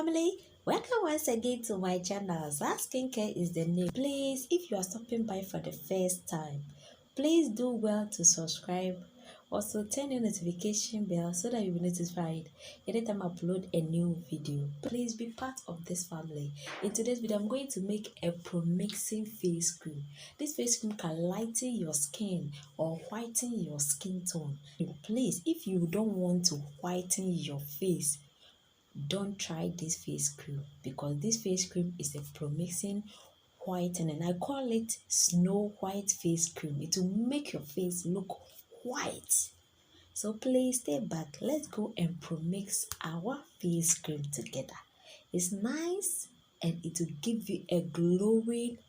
family, welcome once again to my channel. Zach Skincare is the name. Please, if you are stopping by for the first time, please do well to subscribe. Also turn your notification bell so that you'll be notified anytime I upload a new video. Please be part of this family. In today's video, I'm going to make a pro-mixing face cream. This face cream can lighten your skin or whiten your skin tone. Please, if you don't want to whiten your face, don't try this face cream, because this face cream is a pro-mixing whitening. I call it snow white face cream. It will make your face look white. So please stay back. Let's go and pro-mix our face cream together. It's nice and it will give you a glowing,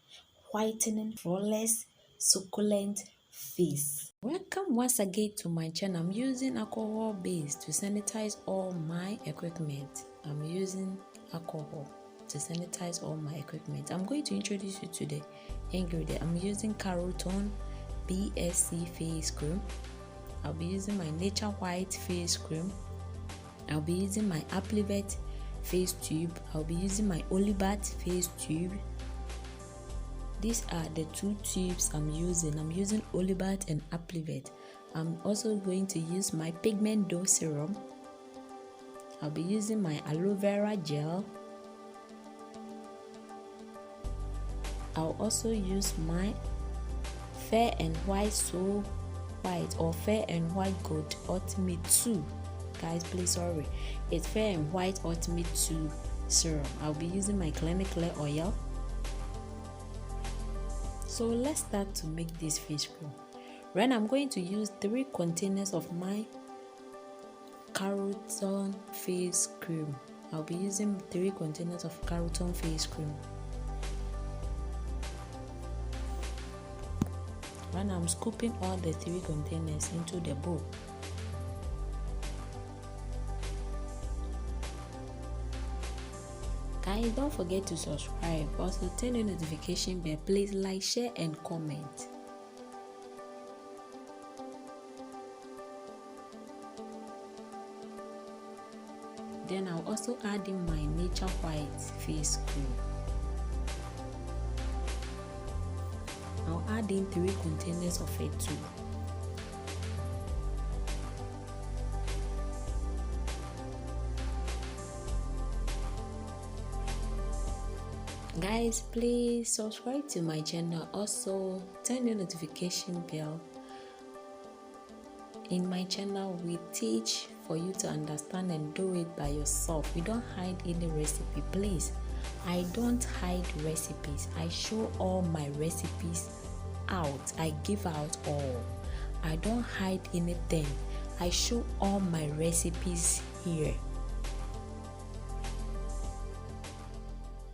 whitening, flawless, succulent face. Welcome once again to my channel. I'm using alcohol base to sanitize all my equipment. I'm using alcohol to sanitize all my equipment. I'm going to introduce you to the ingredient. I'm using Carotone BSC face cream. I'll be using my Nature White face cream. I'll be using my Aplivet face tube. I'll be using my Olibat face tube. These are the two tubes I'm using. I'm using Olibat and Aplivet. I'm also going to use my Pigment Dough Serum. I'll be using my aloe vera gel. I'll also use my Fair and White So White or Fair and White Gold Ultimate 2. Guys, please, sorry. It's Fair and White Ultimate 2 Serum. I'll be using my Clinic Clear Oil. So let's start to make this face cream. Right now, I'm going to use 3 containers of my Carotone face cream. I'll be using 3 containers of Carotone face cream. Right now, I'm scooping all the 3 containers into the bowl. Guys, don't forget to subscribe. Also turn your notification bell. Please like, share and comment. Then I'll also add in my Nature White face cream. I'll add in 3 containers of it too. Guys, please subscribe to my channel. Also turn your notification bell. In my channel, we teach for you to understand and do it by yourself. We don't hide any recipe. Please, I don't hide recipes. I show all my recipes out. I give out all. I don't hide anything. I show all my recipes here.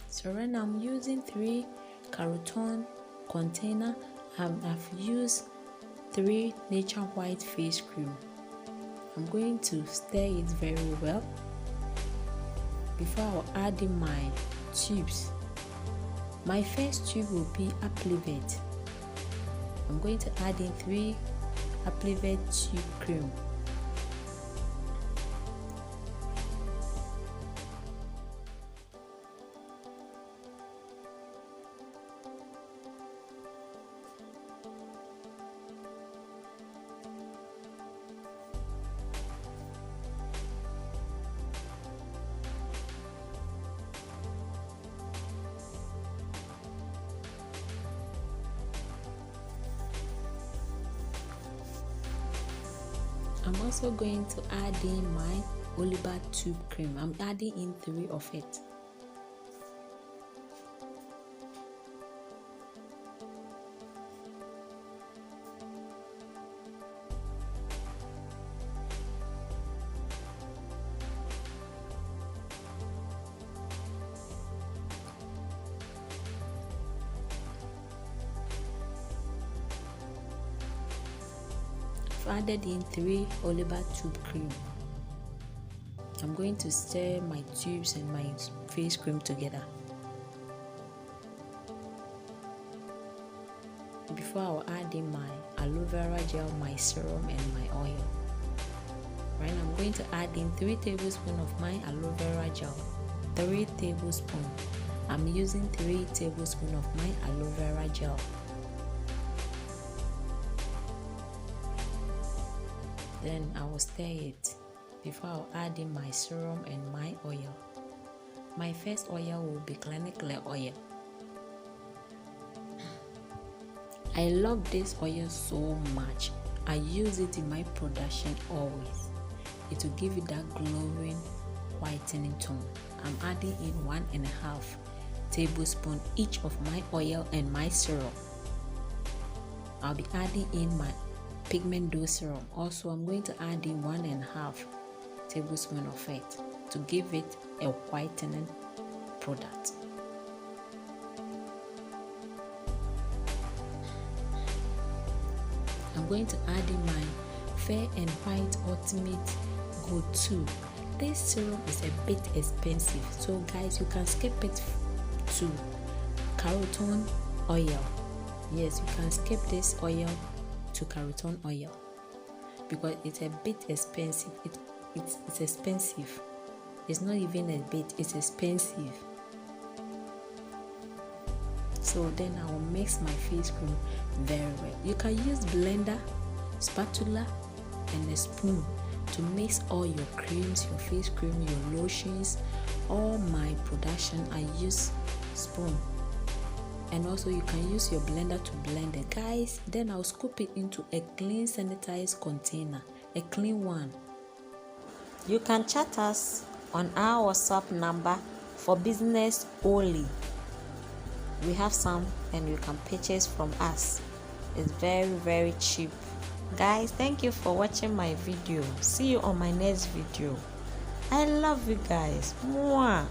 So right now I'm using 3 Carotone container. I've used 3 Nature White face cream. I'm going to stir it very well before I'll add in my tubes. My first tube will be Aplivet. I'm going to add in 3 Aplivet tube cream. I'm also going to add in my Olibat tube cream. I'm adding in 3 of it. Added in 3 Olibat tube cream. I'm going to stir my tubes and my face cream together before I'll add in my aloe vera gel, my serum and my oil. Right now I'm going to add in 3 tablespoons of my aloe vera gel. 3 tablespoons. I'm using 3 tablespoons of my aloe vera gel. Then I will stir it before I'll add in my serum and my oil. My first oil will be Clinic oil. I love this oil so much. I use it in my production always. It will give you that glowing whitening tone. I'm adding in 1.5 tablespoons each of my oil and my serum. I'll be adding in my pigment dose serum. Also, I'm going to add in 1.5 tablespoons of it to give it a whitening product. I'm going to add in my Fair and White Ultimate Go 2. This serum is a bit expensive, so guys, you can skip it to carrotone oil. Yes, you can skip this oil to carrotone oil because it's a bit expensive. It's expensive. It's not even a bit, it's expensive. So then I will mix my face cream very well. You can use blender, spatula, and a spoon to mix all your creams, your face cream, your lotions. All my production I use spoon, and also you can use your blender to blend it, guys. Then I'll scoop it into a clean sanitized container, a clean one. You can chat us on our WhatsApp number for business only. We have some and you can purchase from us. It's very cheap. Guys, thank you for watching my video. See you on my next video. I love you guys. Mwah.